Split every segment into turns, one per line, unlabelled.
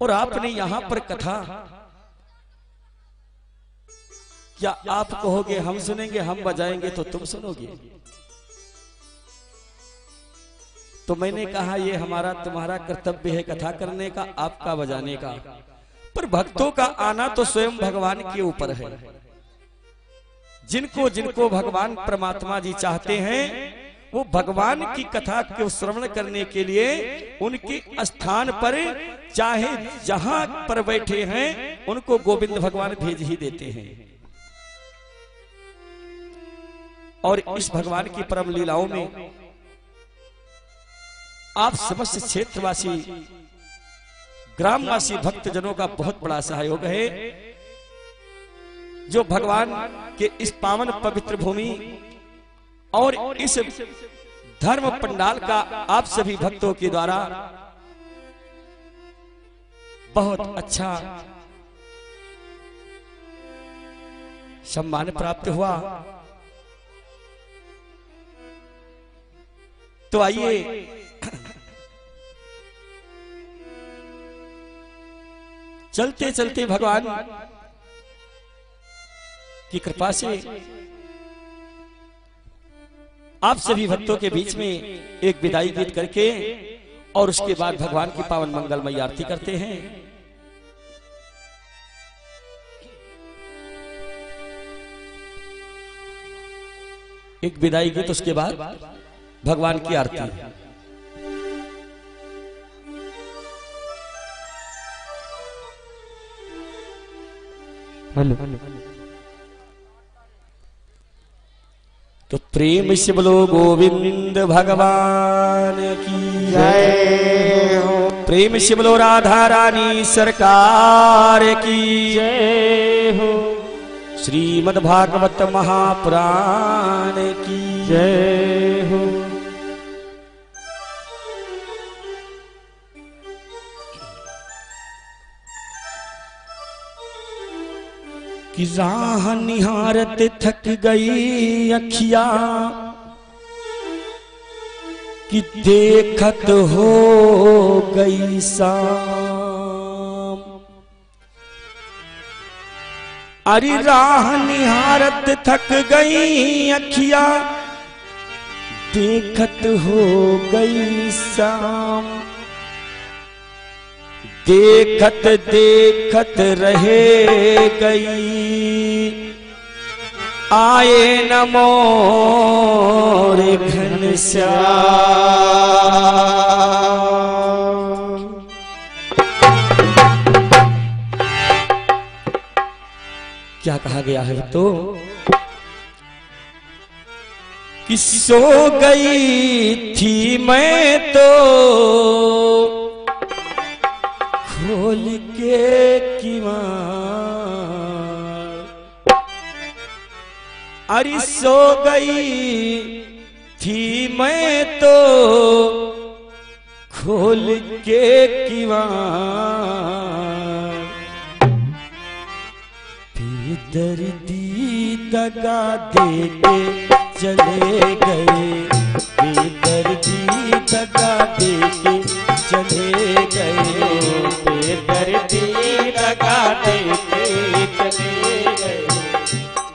और आपने यहां पर कथा, क्या आप कहोगे हम सुनेंगे, हम बजाएंगे तो तुम सुनोगे? तो मैंने कहा ये हमारा तुम्हारा कर्तव्य है कथा करने का, आपका बजाने का, पर भक्तों का आना तो स्वयं भगवान के ऊपर है। जिनको जिनको भगवान परमात्मा जी चाहते हैं वो भगवान की कथा को श्रवण करने के लिए उनके स्थान पर चाहे जहां पर बैठे हैं उनको गोविंद भगवान भेज ही देते हैं। और इस भगवान की परम लीलाओं में आप समस्त क्षेत्रवासी ग्रामवासी भक्तजनों का बहुत बड़ा सहयोग है, जो भगवान के इस पावन पवित्र भूमि और इस धर्म पंडाल का आप सभी भक्तों के द्वारा बहुत अच्छा सम्मान प्राप्त हुआ। तो आइए चलते चलते भगवान की कृपा से आप सभी भक्तों के बीच में एक विदाई गीत करके और उसके बाद भगवान की पावन मंगलमयी आरती करते हैं। एक विदाई गीत, उसके बाद भगवान की आरती। हेलो तो प्रेम से बोलो गोविंद भगवान की जय हो। प्रेम से बोलो राधा रानी सरकार की जय हो। श्रीमद् भागवत महापुराण की जय हो। कि राह निहारत थक गई अखिया, कि देखत हो गई शाम। अरे राह निहारत थक गई अखिया, देखत हो गई शाम। देखत देखत रहे गई, आए न मोर घनश्याम। क्या कहा गया है तो कि सो गई थी मैं तो खोल के किवाड़। अरे सो गई थी मैं तो खोल के किवाड़। बेदर्दी दगा दे के चले गए, बेदर्दी दगा दे के चले गए। बेदर्दी दगा दे के चले गए,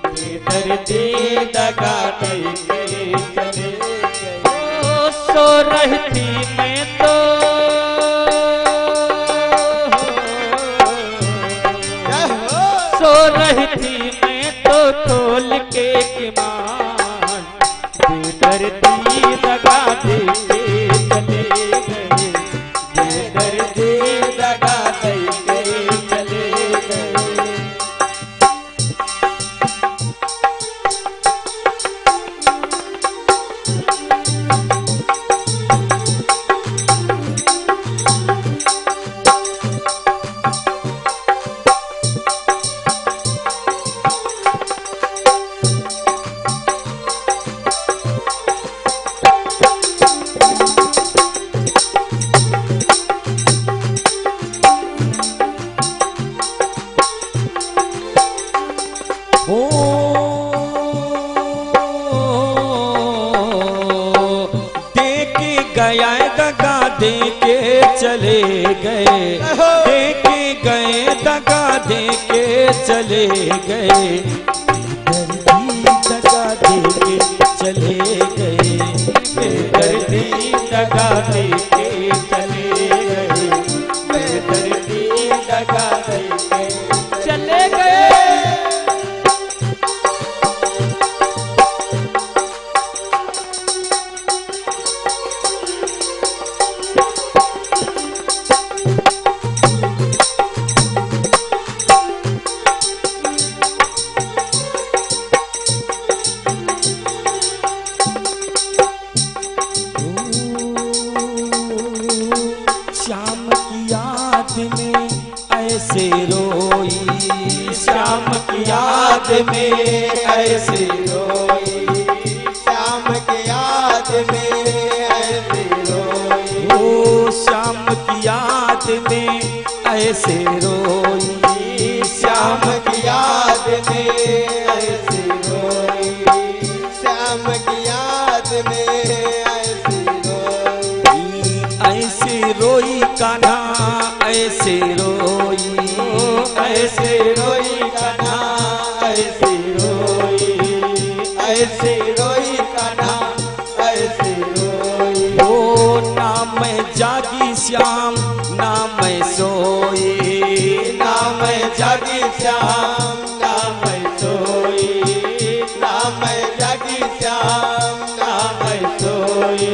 बेदर्दी दगा दे के चले गए। ओ सो रहती मैं तो सो रहती मैं तो खोल के किवाड़। बेदर्दी दगा दे के चले गए, बेदर्दी दगा दे के चले गए। गए, देके गए दगा देके चले गए, बेदर्दी दगा देके चले गए, बेदर्दी दगा देके चले गए, बेदर्दी दगा देके चले गए। श्याम की याद में ऐसे रोई, श्याम की याद में ऐसे रोई,
श्याम की याद में ऐसे रोई,
ओ श्याम की याद में ऐसे रोई,
श्याम की याद में ऐसे रोई, श्याम की याद में ऐसे रोई,
ऐसे रोई कान्हा ऐसे रोई,
ऐसे रोई कान्हा ऐसे रोई, ऐसे रोई कान्हा ऐसे रोई,
ओ ना मैं जागी श्याम ना मैं सोई,
ना मैं जागी श्याम ना मैं सोई, ना मैं जागी श्याम ना मैं सोई,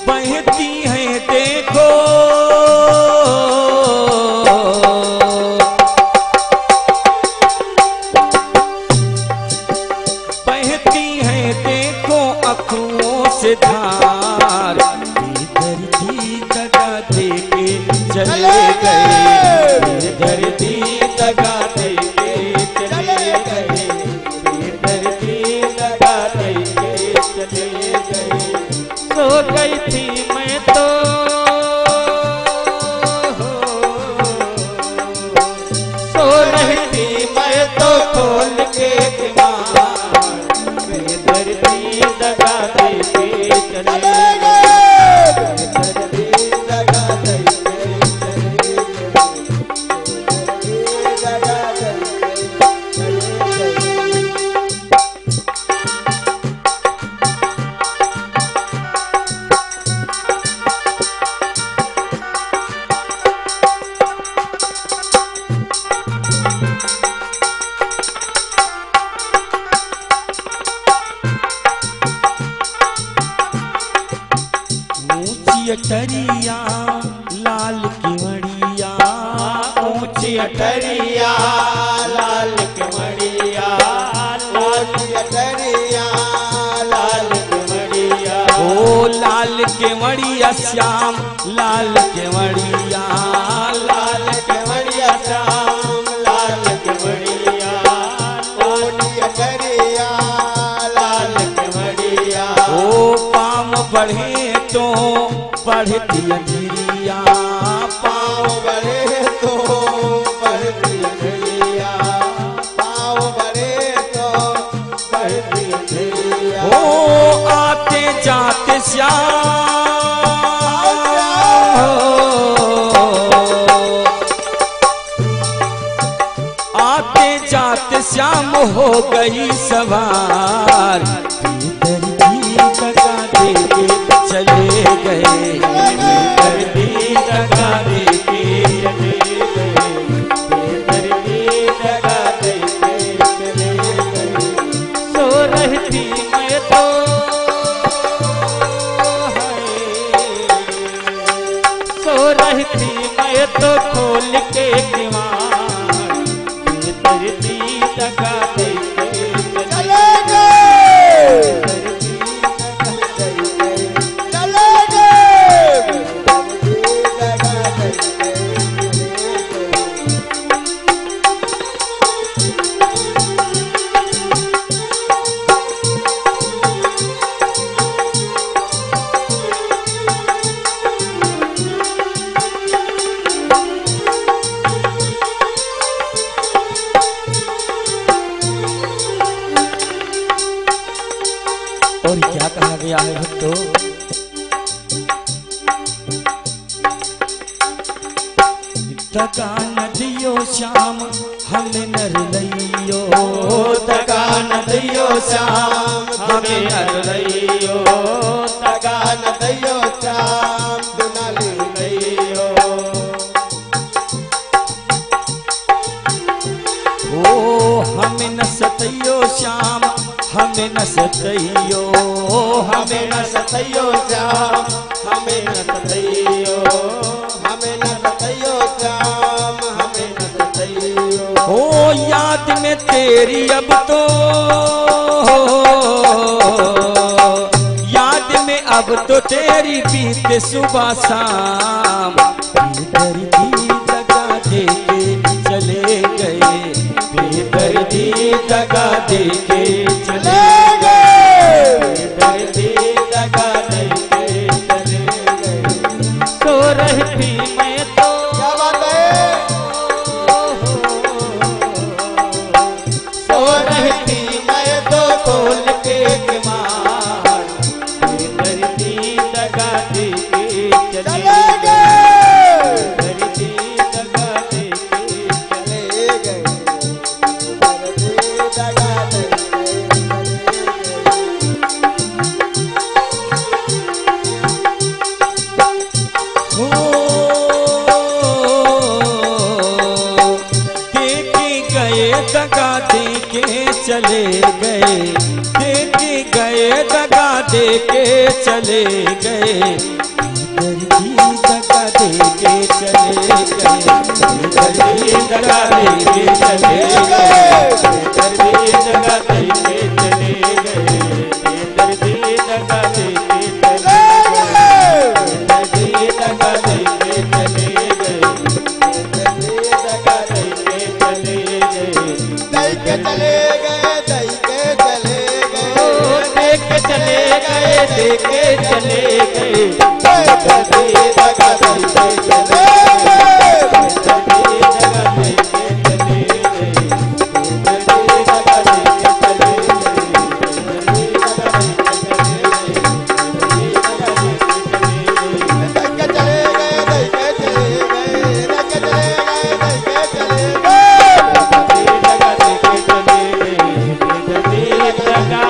बहती है देखो बहती है देखो अखों से धार, बेदर्दी दगा देके चले गए, बेदर्दी दगा देके चले गए, बेदर्दी दगा देके चले गए। सो गई थी मैं तो सो रही थी मैं तो खोल के दीवार, बेदर्दी दगा देके चले गए,
बेदर्दी दगा देके चले गए, बेदर्दी दगा देके चले गए।
ऊंची अटरिया लाल की मड़िया, ऊंची
अटरिया लाल कमड़िया, लाल अटरिया लाल कमड़िया,
ओ लाल के मड़िया श्याम लाल के मड़िया,
लाल कमड़िया श्याम लाल कमड़िया, लाल अटरिया लाल कमड़िया,
ओ पाम बढ़े तो बढ़ती अंधेरिया,
पाँव बढ़े तो बढ़ती अंधेरिया, पाँव बढ़े तो बढ़ती अंधेरिया,
ओ आते जाते श्याम आते जाते श्याम हो गई सवार, बेदर्दी दगा देके चले गए, बेदर्दी दगा देके चले गए, बेदर्दी दगा देके चले गए। सो रही थी मैं तो सो रही थी मैं तो खोल के दीवार, बेदर्दी दगा देके
चले गए, चले गए, बेदर्दी दगा देके
और क्या कहा गया है भक्तों, दगा न दियो श्याम हमें नर लइयो,
दगा न दियो श्याम हमें नर लइयो, दगा न दियो श्याम नर लइयो।
ओ हमें न सतइयो श्याम हमें न सतइयो,
हमें न सतइयो श्याम हमें न सतइयो, हमें न सतइयो श्याम हमें न सतइयो।
ओ याद में तेरी अब तो, याद में अब तो तेरी बीते सुबह शाम, बेदर्दी दगा दे के चले गए, बेदर्दी दगा दे के चले गए,
बेदर्दी दगा दे के चले गए।
सो रहती मैं तो,
क्या बात है, सो रहती मैं तो खोल के किमार,
बेदर्दी दगा दे के चले
चले
गए,
गए,
बेदर्दी दगा दे के
चले गए, बेदर्दी दगा दे के
चले गए, देके गए दगा दे के चले गए, दर्दी दगा दे के चले गए, दर्दी दगा दे के चले गए, दर्दी दगा दे के चले गए, दर्दी दगा दे के चले गए, दर्दी दगा दे के चले गए, दर्दी दगा दे के चले गए,
दई के चले गए, दई के चले गए,
देख के चले गए, देख के चले गए,
दर्दी दगा दई के चले गए,
दर्दी दगा दे के चले गए, दर्दी दगा दे के चले गए, दर्दी दगा दे के चले गए, दर्दी दगा दे के चले गए,
दई के चले गए, दई के चले गए, दई के चले गए, दई के चले गए,
दर्दी दगा दे के चले गए, दर्दी दगा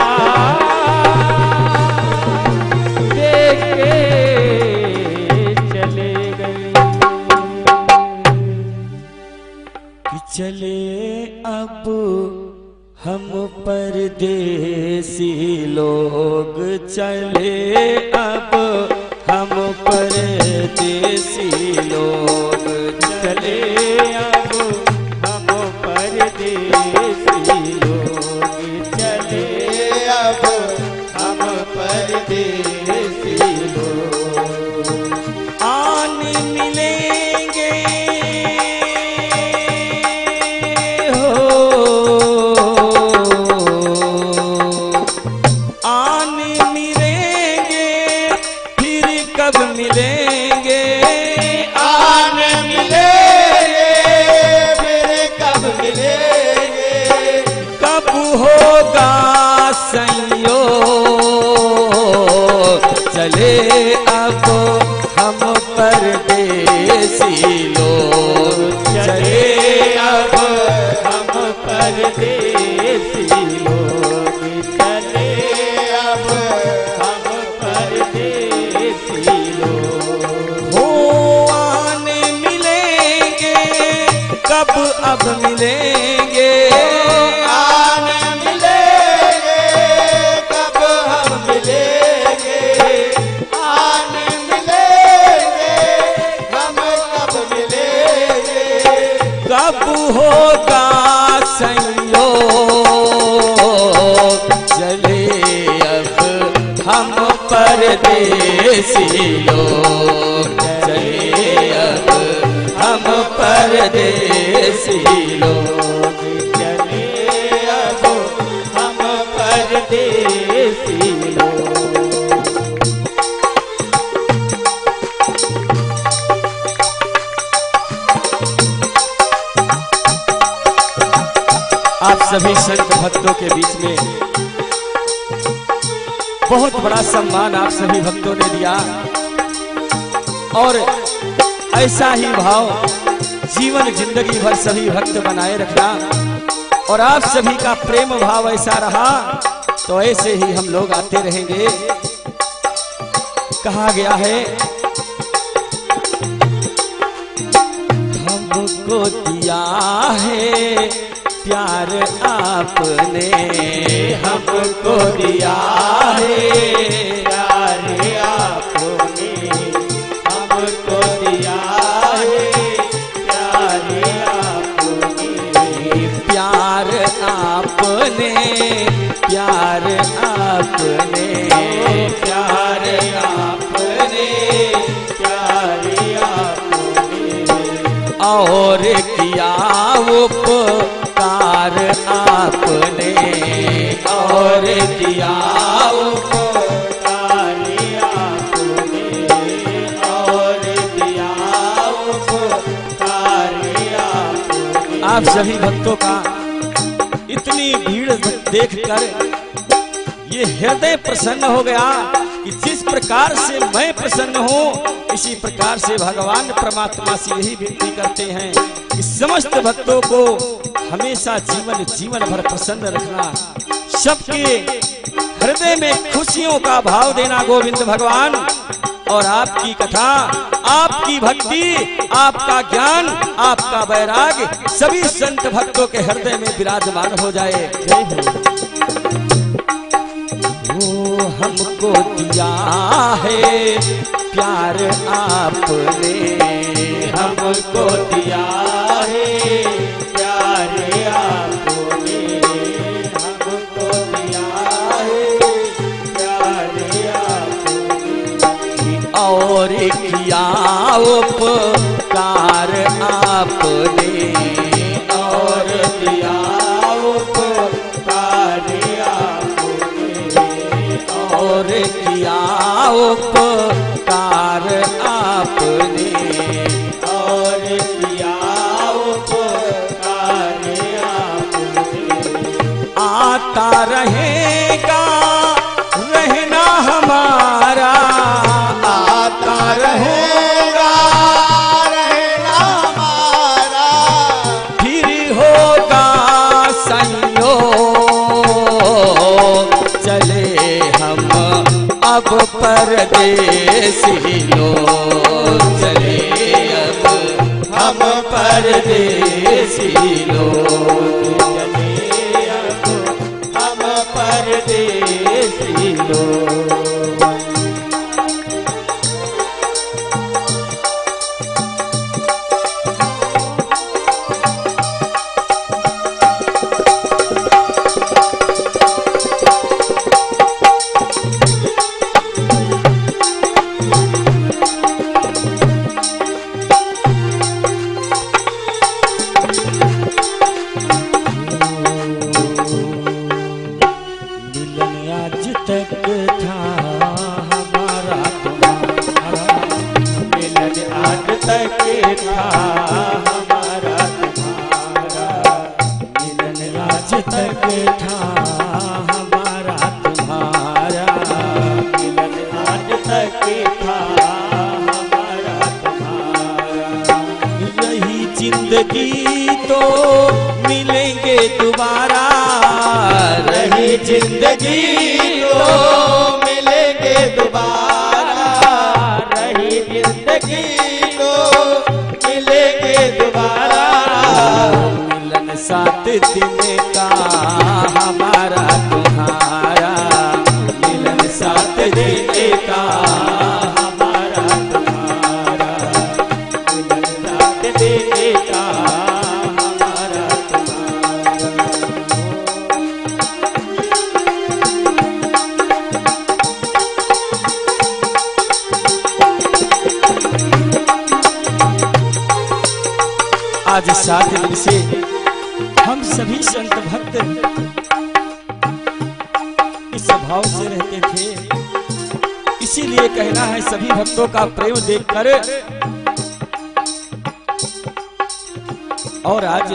दे के चले गए। कि चले अब हम परदेसी लोग, चले अब हम परदेसी लोग, चले अब हम परदेसी लोग, चले
अब हम परदेसी लोग
आन मिलेंगे हो, आन मिलेंगे फिर कब मिलेंगे,
आन मिलेंगे, फिर कब मिलेंगे,
कब होगा संयोग, चले अब हम परदेसी लोग, चले अब हम परदेसी लोग, चले अब हम परदेसी लोग। हो आने मिलेंगे कब अब मिलेंगे,
आन मिलेंगे, कब हम मिलेंगे, आन मिलेंगे, हम कब मिलेंगे,
कब होगा संयोग, चले अब हम परदेसी लोग, चले अब हम परदेसी लोग, चले अब हम परदेसी लोग। आप सभी संत भक्तों के बीच में बहुत बड़ा सम्मान आप सभी भक्तों ने दिया, और ऐसा ही भाव जीवन जिंदगी भर सभी भक्त बनाए रखना। और आप सभी का प्रेम भाव ऐसा रहा तो ऐसे ही हम लोग आते रहेंगे। कहा गया है, हमको दिया है प्यार आपने,
हमको दिया है प्यार आपने, हमको दिया है प्यार आपने,
प्यार आपने, प्यार आपने,
प्यार आपने, प्यार आपने,
और किया उपकार आपने, और किया
उपकार आपने, और दिया उपकार आपने।
आप सभी भक्तों का इतनी भीड़ देखकर ये हृदय प्रसन्न हो गया कि जिस प्रकार से मैं प्रसन्न हूँ इसी प्रकार से भगवान परमात्मा से यही विनती करते हैं कि समस्त भक्तों को हमेशा जीवन भर प्रसन्न रखना, सबके हृदय में खुशियों का भाव देना गोविंद भगवान। और आपकी कथा, आपकी भक्ति, आपका ज्ञान, आपका वैराग्य सभी संत भक्तों के हृदय में विराजमान हो जाए। वो हमको दिया है प्यार आपने,
हमको दिया है प्यार आपने, हमको दिया है प्यार आपने,
और किया उपकार आपने,
और दिया उपकार आपने,
और किया उपकार आपने,
और दिया उपकार आपने।
आता रहेगा रहना हमारा,
आता रहेगा रहना हमारा,
फिर होगा संयोग, चले हम अब परदेसी लोग, चले अब हम परदेसी लोग,
चले अब हम परदेसी लोग।
जिंदगी तो मिलेंगे दोबारा,
रही जिंदगी तो मिलेंगे दोबारा, रही जिंदगी तो मिलेंगे दोबारा,
मिलन 7 दिन का हमारा तुम्हारा, मिलन 7 दिन का
हमारा तुम्हारा, मिलन 7 दिन का हमारा तुम्हारा।
आज 7 दिन से हम सभी संत भक्त इस भाव से रहते थे। इसीलिए कहना है सभी भक्तों का प्रेम देखकर, और आज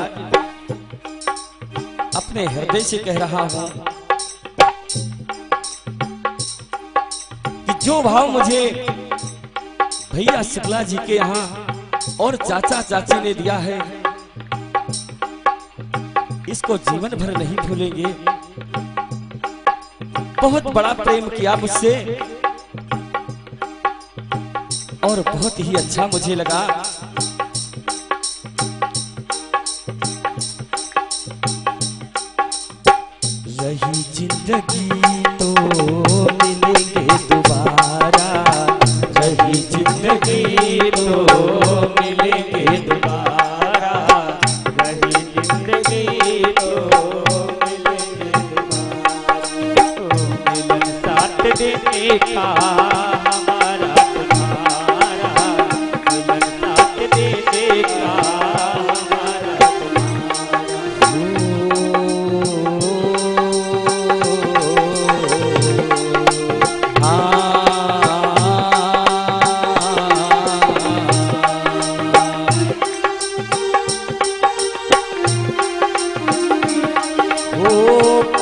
अपने हृदय से कह रहा हूं कि जो भाव मुझे भैया शुक्ला जी के यहाँ और चाचा चाची ने दिया है, इसको जीवन भर नहीं भूलेंगे। बहुत बड़ा प्रेम किया मुझसे और बहुत ही अच्छा मुझे लगा। रही जिंदगी तो मिलेंगे दोबारा, रही जिंदगी तो मिलेंगे दोबारा, रही जिंदगी तो मिलेंगे दोबारा। मिलन साथ देने का हमारा तुम्हारा, मिलन साथ देने का हमारा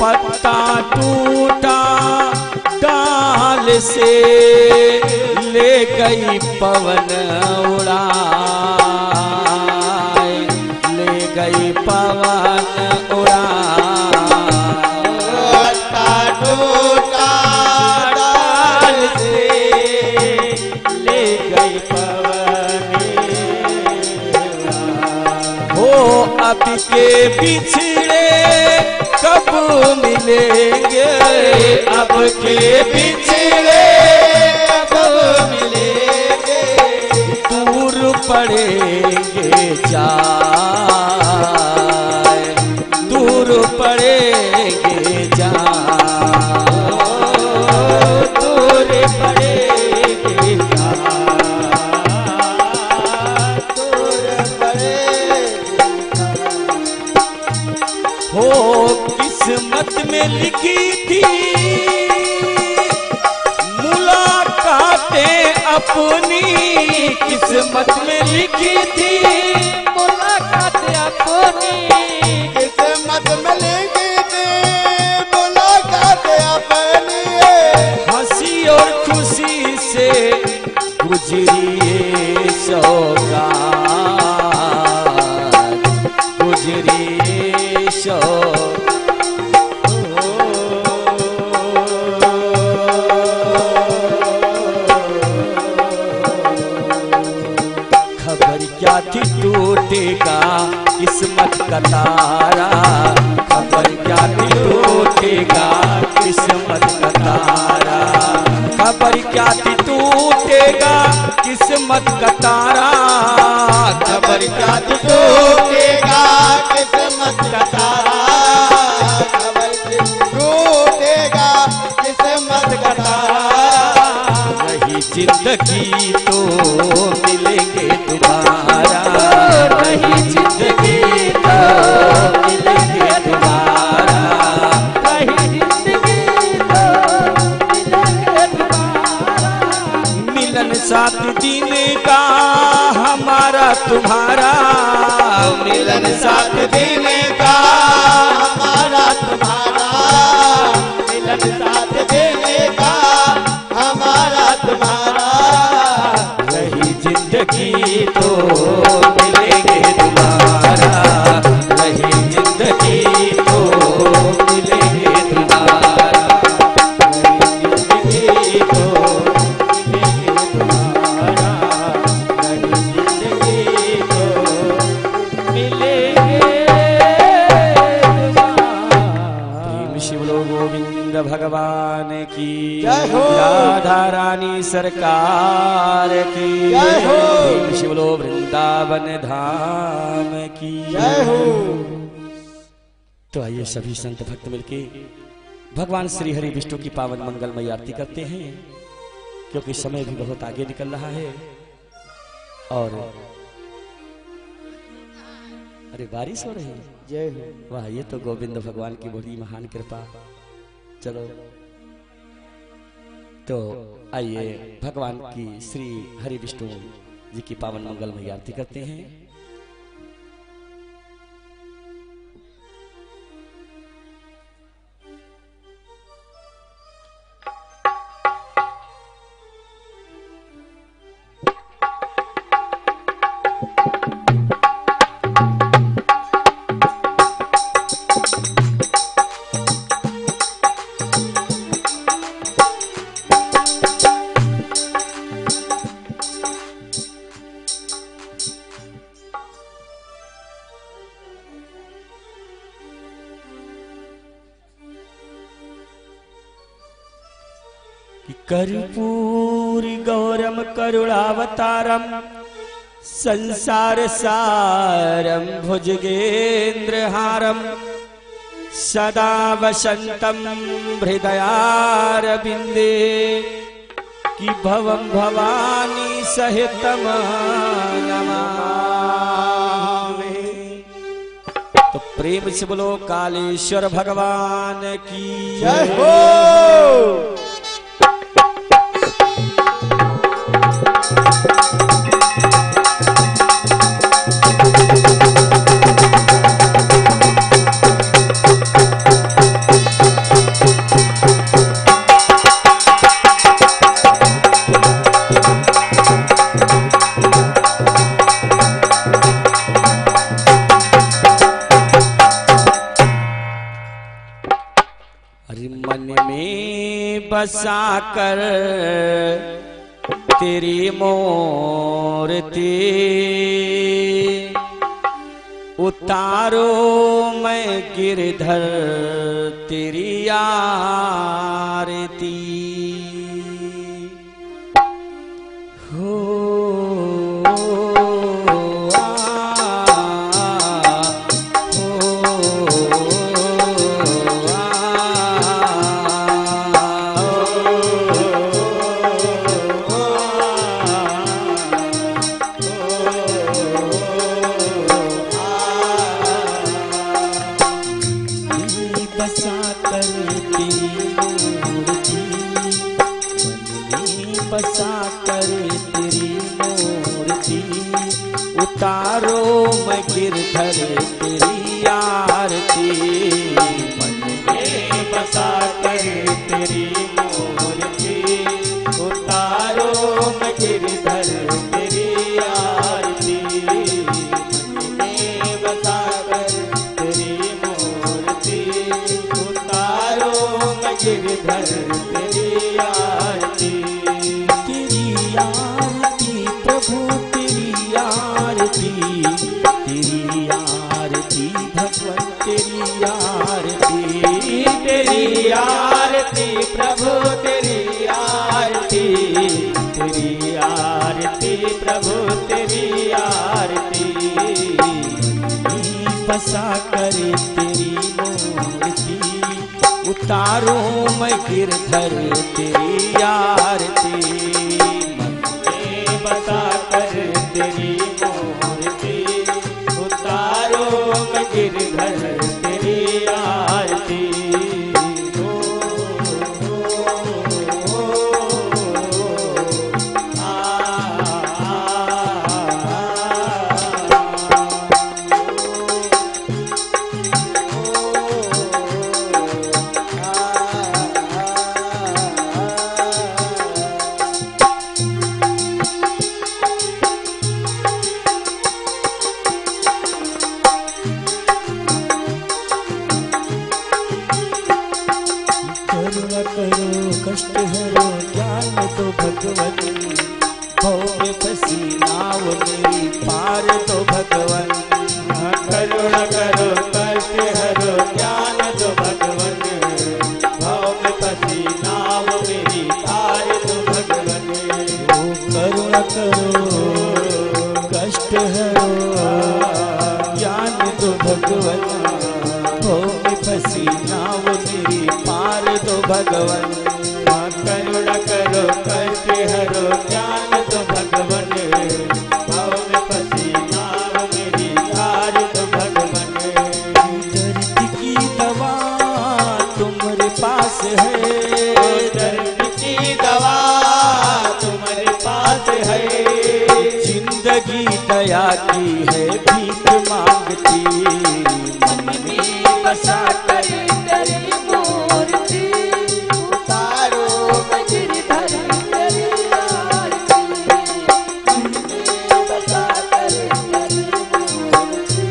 पत्ता टूटा डाल से ले गई पवन उड़ा, ले गई पवन उड़ा। पत्ता टूटा डाल से ले गई पवन उड़ा। हो अब के पिछड़े कब मिलेंगे, अब के पिछड़े कब मिलेंगे, दूर पड़ेंगे जाए, दूर पड़ेंगे जाए, दूर पड़ेंगे जाए, दूर पड़ेंगे। हो किस्मत में लिखी थी मुलाकातें अपनी, किस्मत में लिखी थी मुलाकातें अपनी,
किस्मत में लिखी थी मुलाकातें अपनी।
हंसी और खुशी से गुजरी ये सौगात, गुजरी ये सौगात। क्या थी टूटेगा किस्मत का तारा, खबर क्या थी टूटेगा किस्मत का तारा, खबर क्या थी टूटेगा किस्मत का तारा, खबर क्या थी टूटेगा किस्मत का तारा,
खबर टूटेगा किस्मत का तारा।
रही जिंदगी तो मिलेंगे दोबारा, रही जिंदगी तो मिलेंगे दोबारा, रही जिंदगी तो मिलेंगे दोबारा। मिलन साथ दिन का हमारा तुम्हारा, मिलन साथ दिन का
हमारा तुम्हारा, मिलन साथ देने का हमारा तुम्हारा।
रही जिंदगी तो मिलेंगे दोबारा, रही जिंदगी तो मिलेंगे दोबारा, रही जिंदगी तो मिलेंगे दोबारा, रही जिंदगी तो मिलेंगे दोबारा। प्रेम शिवलो गोविंद भगवान की
जय हो,
राधा रानी सरकार की
जय हो,
प्रेम शिवलो वृंदावन धाम की
जय हो।
तो आइए सभी संत भक्त मिलके भगवान श्री हरि विष्णु की पावन मंगलमय आरती करते हैं, क्योंकि समय भी बहुत आगे निकल रहा है। और अरे बारिश हो रही है,
जय हो।
वाह, ये तो गोविंद भगवान की बड़ी महान कृपा। चलो तो आइए भगवान की श्री हरि विष्णु जी की पावन मंगलमय आरती करते हैं। कर्पूरी गौरम करुणावतारम संसार सारम भुजगेन्द्रहारम सदा वसंतम हृदयारविंदे कि भवम भवानी सहितम नमामि। तो प्रेम से बोलो कालेश्वर भगवान की
जय हो।
मन में बसा कर तेरी मूर्ति उतारो मैं गिरधर तेरी आरती हो बसा कर तेरी मूर्ति उतारो मैं गिरधर तेरी आरती मन में बसा कर तेरी मूर्ति उतारो मैं गिरधर तेरी आरती मन में बसा कर तेरी मूर्ति उतारो मैं गिरधर तेरी आरती प्रभु तेरी आरती भगवान तेरी आरती
तेरी आरती प्रभु तेरी आरती प्रभु तेरी आरती
बसा कर तेरी मूर्ति उतारो मैं गिरधर तेरी आरती
बसा कर तेरी मूर्ति उतारो मैं गिरधर तेरी आरती
करो कष्ट हरो ज्ञान दो भगवन भव में फंसी नाव मेरी पार दो भगवन
करुणा करो कष्ट हरो ज्ञान दो भगवन भव में फंसी नाव मेरी पार दो भगवन
करुणा करो कष्ट हरो ज्ञान दो भगवन भव में फंसी नाव मेरी पार दो भगवन
करुणा करो कष्ट हरो ज्ञान दो भगवन भव में फंसी नाव मेरी पार दो भगवन
दर्द की दवा तुम्हारे पास है
दर्द की दवा तुम्हारे पास है
जिंदगी दया की है भीख मांगती मन में बसा कर
तेरी मूर्ति उतारो मैं गिरधर तेरी आरती मन में बसा कर तेरी मूर्ति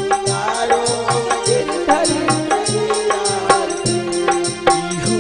उतारो मैं गिरधर तेरी आरती
हो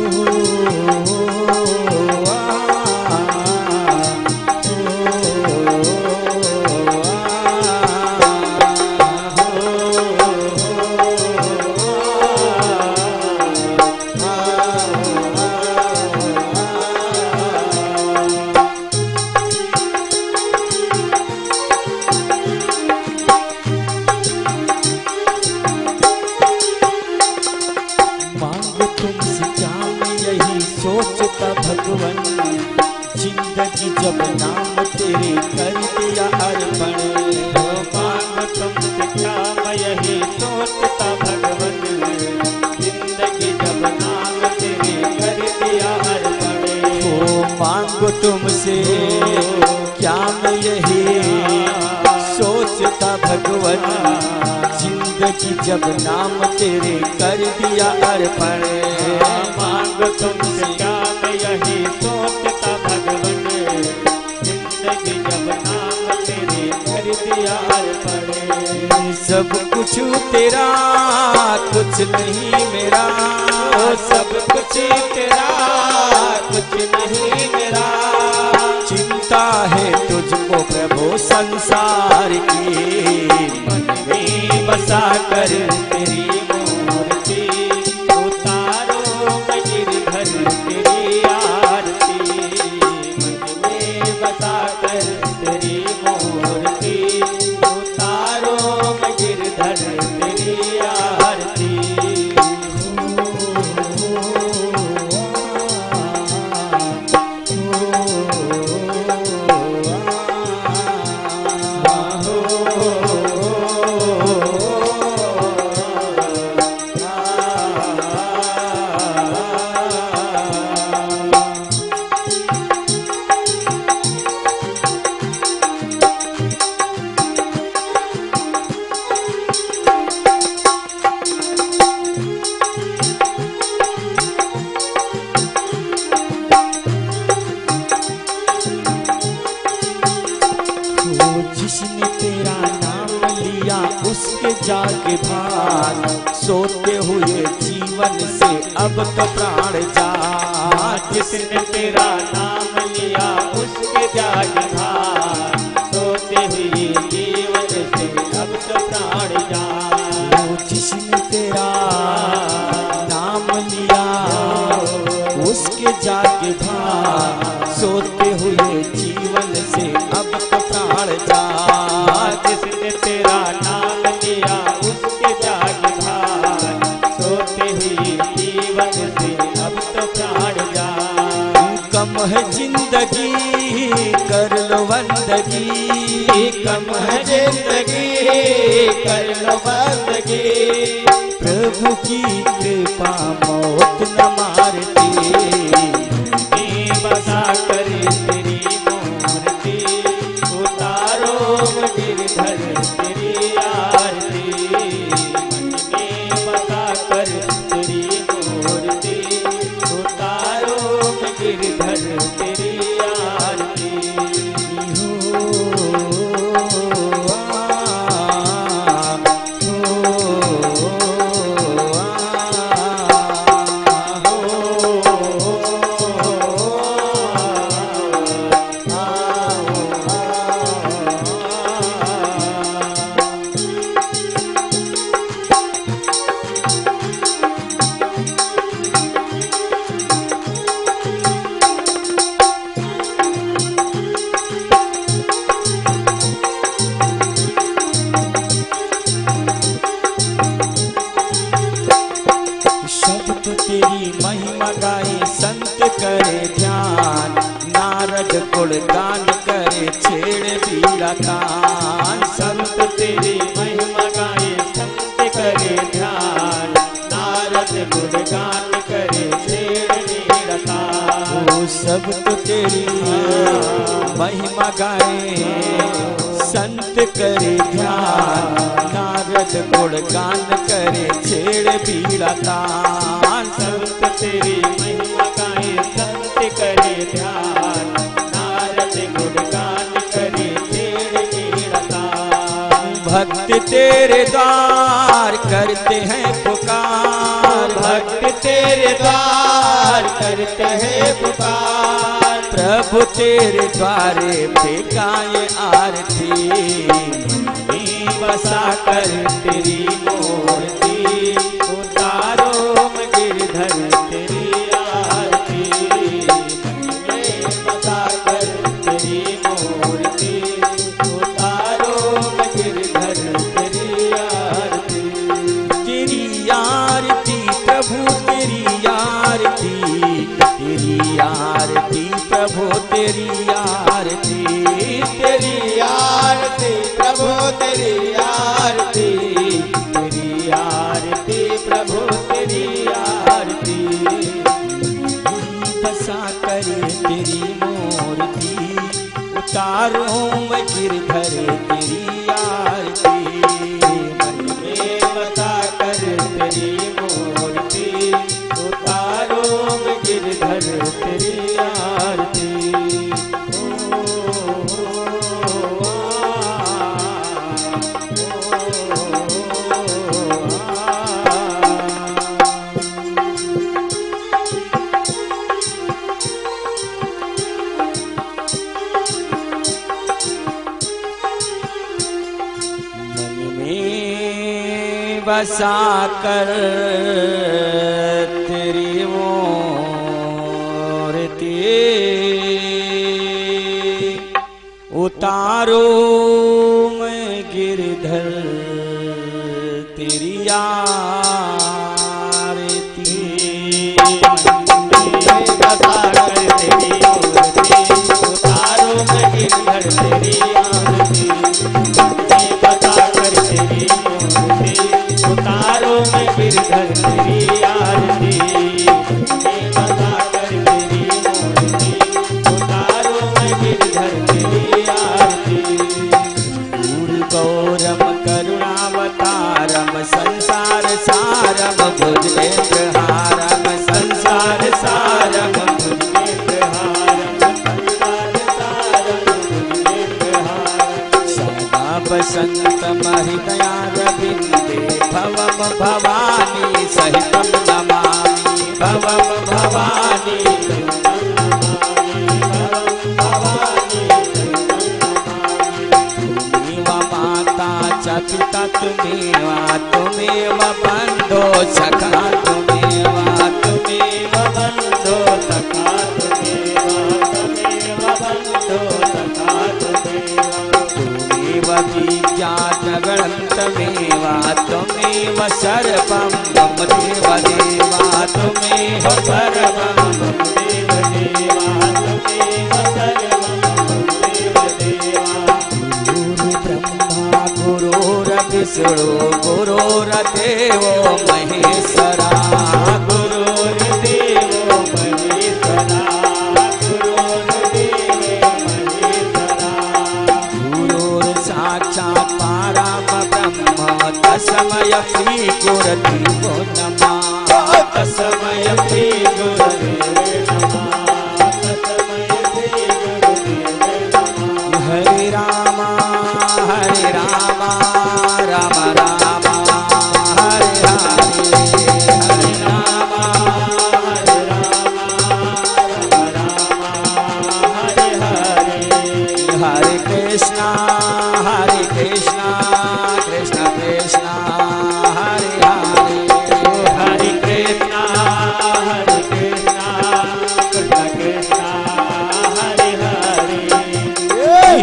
जब नाम तेरे कर दिया अर्पण।
मांग तुमसे क्या मैं यही सोचता भगवन, जिंदगी जब नाम तेरे कर दिया अर्पण।
ओ मांगो तुमसे क्या मैं यही सोचता भगवन, जिंदगी जब नाम तेरे कर दिया अर्पण।
मांग तुमसे क्या मैं यही सोचता भगवन, जिंदगी जब नाम तेरे कर दिया अर्पण।
सब कुछ तेरा कुछ नहीं मेरा,
ओ सब कुछ तेरा कुछ नहीं मेरा।
चिंता है तुझको प्रभु संसार की,
मन में बसा कर तेरी मूर्ति, उतारो मैं गिरधर तेरी आरती। मन में बसा कर तेरी मूर्ति, उतारो मैं गिरधर तेरी आरती।
जिसने तेरा नाम लिया उसके जागे भाग, सोते हुए जीवन से अब तो प्राण जा।
जिसने तेरा नाम लिया उसके जाग भाग, सोते हुए जीवन से अब तो प्राण जा।
जिसने तेरा नाम लिया उसके जागे भाग, सोते हुए जीवन से अब तो प्राण जा।
जिसने तेरा नाम लिया उसके जाग भाग, सोते हुए जीवन से अब तो प्राण जा।
कम है जिंदगी कर लो बंदगी,
कम है जिंदगी कर लो बंदगी।
प्रभु की कृपा मौत न मारती।
बसा कर तेरी मूर्ति, उतारो गिरधर तेरी आरती। मन में बसा कर तेरी मूर्ति, उतारो गिरधर तेरी आरती।
शब्द तेरी महिमा गाए संत करे ध्यान, नारद गुणगान करे छेड़ बीड़ा कान।
संत तेरी महिमा गाए संत करे ध्यान, नारद गुणगान करे छेड़ बीड़ा कान।
ओ शब्द तेरी महिमा गाए संत करे ध्यान, नारद गुणगान करे छेड़ बीड़ा तान।
संत तेरी महिमा गाए संत करे ध्यान, नारद गुणगान करे छेड़ बीड़ा कान।
भक्त तेरे द्वार करते हैं पुकार,
भक्त तेरे द्वार करते हैं पुकार।
प्रभु तेरे द्वारे पे गाए आरती।
बसा कर तेरी मूर्ति, उतारो गिरधर तेरी आरती। बसा कर तेरी मूर्ति, उतारो गिरधर तेरी आरती।
तेरी आरती प्रभु तेरी आरती, तेरी आरती प्रभु तेरी आरती।
तेरी आरती प्रभु तेरी आरती।
बसा कर तेरी मूर्ति उतारूं मैं गिरधर तेरी आरती।
मन में बसा कर तेरी मूर्ति उतारो मैं गिरधर तेरी आरती।
बसा कर तेरी मूर्ति उतारो मैं गिरधर तेरी आरती।
बसा कर तेरी मूर्ति उतारो मैं गिरधर तेरी आरती। बसा कर तेरी मूर्ति उतारो मैं गिरधर तेरी आरती। बसा कर तेरी मूर्ति उतारो मैं गिरधर तेरी आरती।
गौरम करुणावतारम संसार सारम भुजनेत्रहारम संसार सारम सदा बसंतम हृदयारविंदे भवम भवानी सहितम नमामि भवम भवानी। पिता तुमेव तुमेव बंधो सखा तुमेव
तुमेव बंधो सखा तुमेव बंधो सखा
तुमेव विद्या जगन्तमेव तुमेव सर्वं मम देव देवा तुमेव सर्वं
मम देव देवा तुमेव सर्वं मम देव देवा।
विष्णु गुरुर्देवो महेश्वरा
गुरुर्देवो महेश्वरा गुरुर्देवो महेश्वरा।
गुरुर्साक्षात् परम ब्रह्म तस्मै श्री गुरवे नमः
तस्मै श्री गुरवे नमः तस्मै श्री गुरवे नमः।
हरे राम राम राम हरे हरे हरे राम
हरे हरे
हरे कृष्णा कृष्ण कृष्ण हरे हरे
हरे कृष्णा कृष्ण कृष्ण हरे हरे।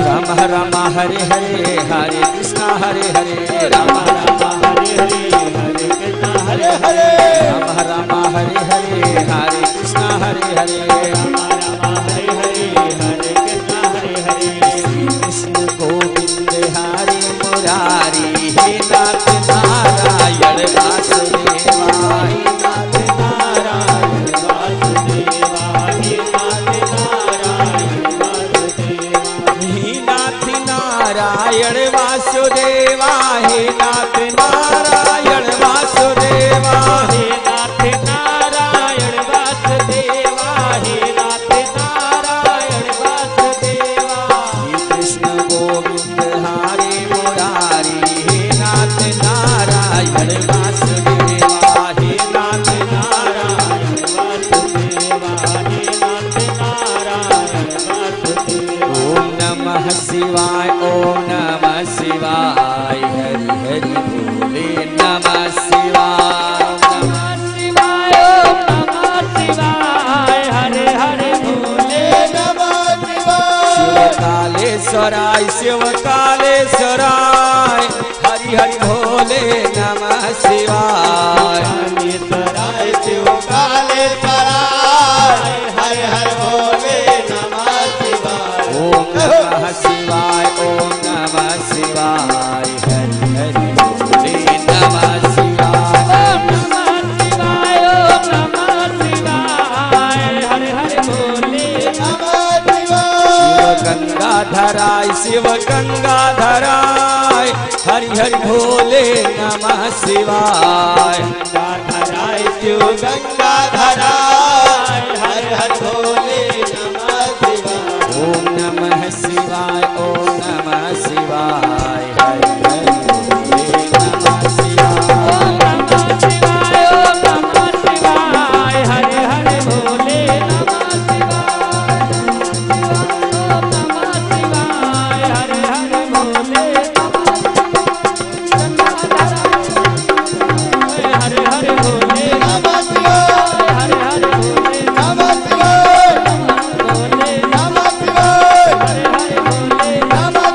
राम राम हरे हरे हरे कृष्णा हरे हरे राम राम
हरे हरे हरे कृष्ण हरे हरे
राम राम हरे हरे हरे कृष्णा हरे हरे
राम हरे हरे हरे कृष्ण हरे हरे।
श्री कृष्ण गोविंद हरे मुरारी हे नाथ नारायण वासुदेवा
हे नाथ नारायण वासुदेवा हे नाथ नारायण वासुदेवा।
हे नाथ नारायण वासुदेवा हे नाथ नारायण वासुदेवा
हे नाथ नारायण वासुदेवा हे नाथ नारायण वासुदेवा।
श्री कृष्ण गोविंद हरे मुरारी हे नाथ नारायण वासुदेवा हे नाथ नारायण
वासुदेवा हे नाथ नारायण वासुदेवा।
ओम नमः शिवाय ओम नमः शिवाय हरि हरि बोले नमः शिवाय नमः
शिवाय ओम नमः शिवाय हरे हरे भोले नमः शिवाय।
शिव कालेश्वराय हरि हरि भोले नमः शिवाय।
कालेश्वराय शिव कालेश्वराय हरे हरे भोले नमः शिवाय।
ओम नमः शिवाय ओम नमः शिवाय हर भोले नमः शिवाय।
गंगाधराय शिव गंगाधराय हर हर भोले नमः शिवाय।
ओम नमः शिवाय ओम नमः शिवाय हर हर भोले नमः शिवाय।
ओम नमः शिवाय ओम नमः शिवाय हर हर भोले नमः शिवाय। ओम नमः शिवाय हर हर भोले नमः शिवाय। हर हर भोले
नमः शिवाय
हर हर भोले
नमः शिवाय
भोले
नमः शिवाय
हर हर भोले
नमः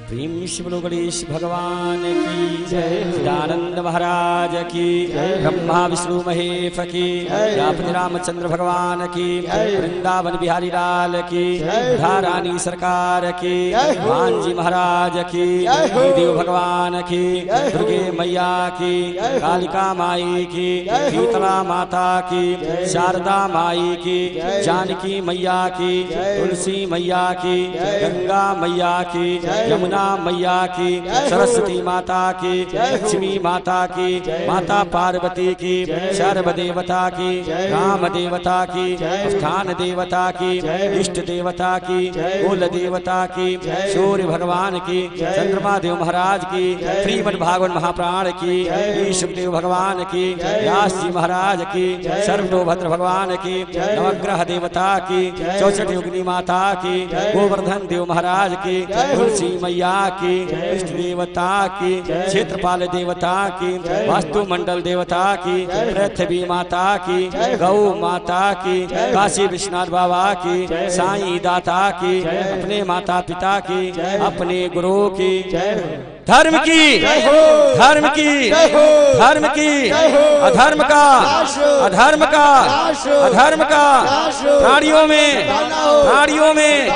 प्रेम शिव गणेश भगवान की जय। आनंद महाराज की ब्रह्मा विष्णु महेश की व्यापति रामचंद्र भगवान की वृंदावन बिहारी लाल की रानी सरकार की भांजी महाराज की देव भगवान की दुर्गे मैया की कालिका माई की शीतला माता की शारदा माई की जानकी मैया की तुलसी मैया की गंगा मैया की यमुना मैया की सरस्वती माता की लक्ष्मी माता की माता पार्वती की सर्व देवता की राम देवता की स्थान देवता की इष्ट देवता की कुल देवता की सूर्य भगवान की चंद्रमा देव महाराज की श्रीमद् भागवत महाप्राण की ईशदेव भगवान की व्यास जी महाराज की सर्वभद्र भगवान की नवग्रह देवता की चौसठ योगिनी माता की गोवर्धन देव महाराज की तुलसी मैया की इष्ट देवता की क्षेत्रपाल देवता की वास्तु मंडल देवता की पृथ्वी माता की गौ माता की काशी विश्वनाथ बाबा की साईं दाता की अपने माता पिता की अपने गुरु की धर्म की धर्म की धर्म की अधर्म का अधर्म का अधर्म का प्राणियों में प्राणियों में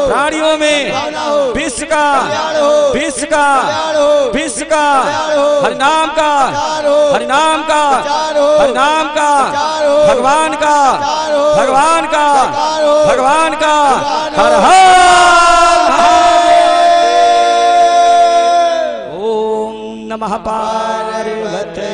प्राणियों में विश्व का विश्व का विश्व का हरिनाम का हरिनाम का हरिनाम का भगवान का भगवान का भगवान का हर हर नमः पार्वती।